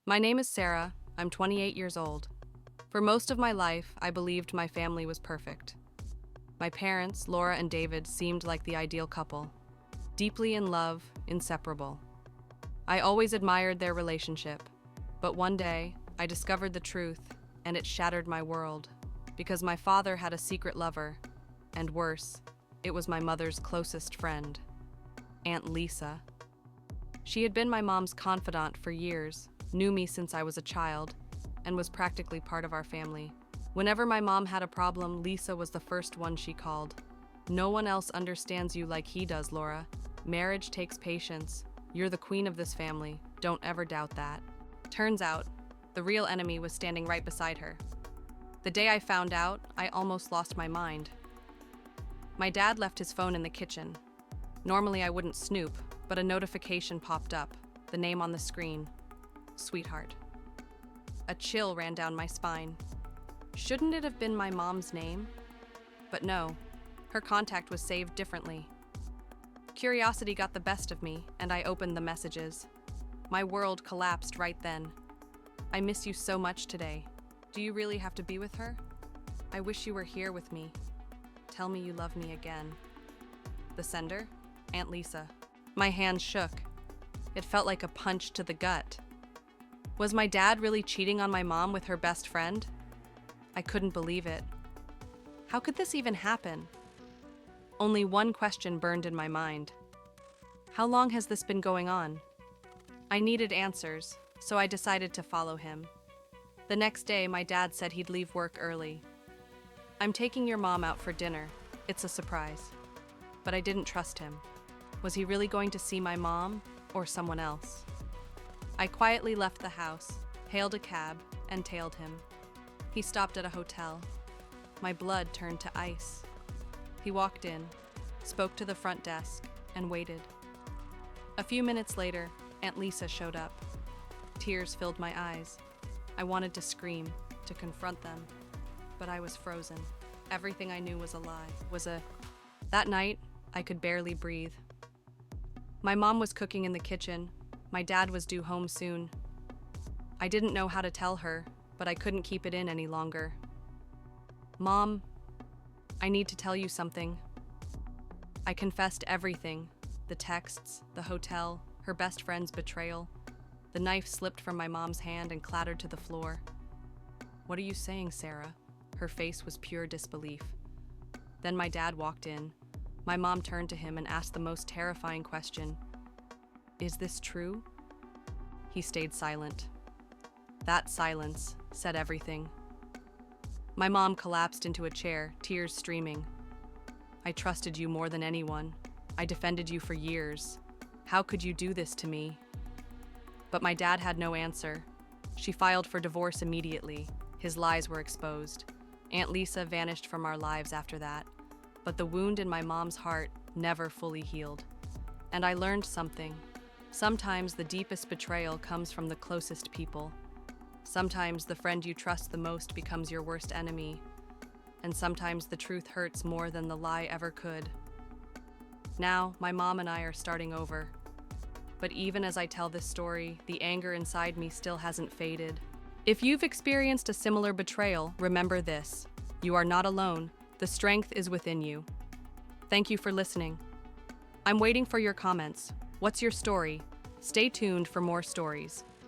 My name is Sarah. I'm 28 years old. For most of my life, I believed my family was perfect. My parents, Laura and David, seemed like the ideal couple. Deeply in love, inseparable. I always admired their relationship. But one day, I discovered the truth, and it shattered my world. Because my father had a secret lover. And worse, it was my mother's closest friend, Aunt Lisa. She had been my mom's confidant for years, knew me since I was a child, and was practically part of our family. Whenever my mom had a problem, Lisa was the first one she called. No one else understands you like he does, Laura. Marriage takes patience. You're the queen of this family. Don't ever doubt that. Turns out, the real enemy was standing right beside her. The day I found out, I almost lost my mind. My dad left his phone in the kitchen. Normally I wouldn't snoop, but a notification popped up, the name on the screen, Sweetheart. A chill ran down my spine. Shouldn't it have been my mom's name? But no, her contact was saved differently. Curiosity got the best of me, and I opened the messages. My world collapsed right then. I miss you so much today. Do you really have to be with her? I wish you were here with me. Tell me you love me again. The sender? Aunt Lisa. My hands shook. It felt like a punch to the gut. Was my dad really cheating on my mom with her best friend? I couldn't believe it. How could this even happen? Only one question burned in my mind. How long has this been going on? I needed answers, so I decided to follow him. The next day, my dad said he'd leave work early. I'm taking your mom out for dinner. It's a surprise. But I didn't trust him. Was he really going to see my mom or someone else? I quietly left the house, hailed a cab, and tailed him. He stopped at a hotel. My blood turned to ice. He walked in, spoke to the front desk, and waited. A few minutes later, Aunt Lisa showed up. Tears filled my eyes. I wanted to scream, to confront them, but I was frozen. Everything I knew was a lie. That night, I could barely breathe. My mom was cooking in the kitchen. My dad was due home soon. I didn't know how to tell her, but I couldn't keep it in any longer. Mom, I need to tell you something. I confessed everything. The texts, the hotel, her best friend's betrayal. The knife slipped from my mom's hand and clattered to the floor. What are you saying, Sarah? Her face was pure disbelief. Then my dad walked in. My mom turned to him and asked the most terrifying question. Is this true? He stayed silent. That silence said everything. My mom collapsed into a chair, tears streaming. I trusted you more than anyone. I defended you for years. How could you do this to me? But my dad had no answer. She filed for divorce immediately. His lies were exposed. Aunt Lisa vanished from our lives after that. But the wound in my mom's heart never fully healed. And I learned something. Sometimes the deepest betrayal comes from the closest people. Sometimes the friend you trust the most becomes your worst enemy. And sometimes the truth hurts more than the lie ever could. Now, my mom and I are starting over. But even as I tell this story, the anger inside me still hasn't faded. If you've experienced a similar betrayal, remember this. You are not alone. The strength is within you. Thank you for listening. I'm waiting for your comments. What's your story? Stay tuned for more stories.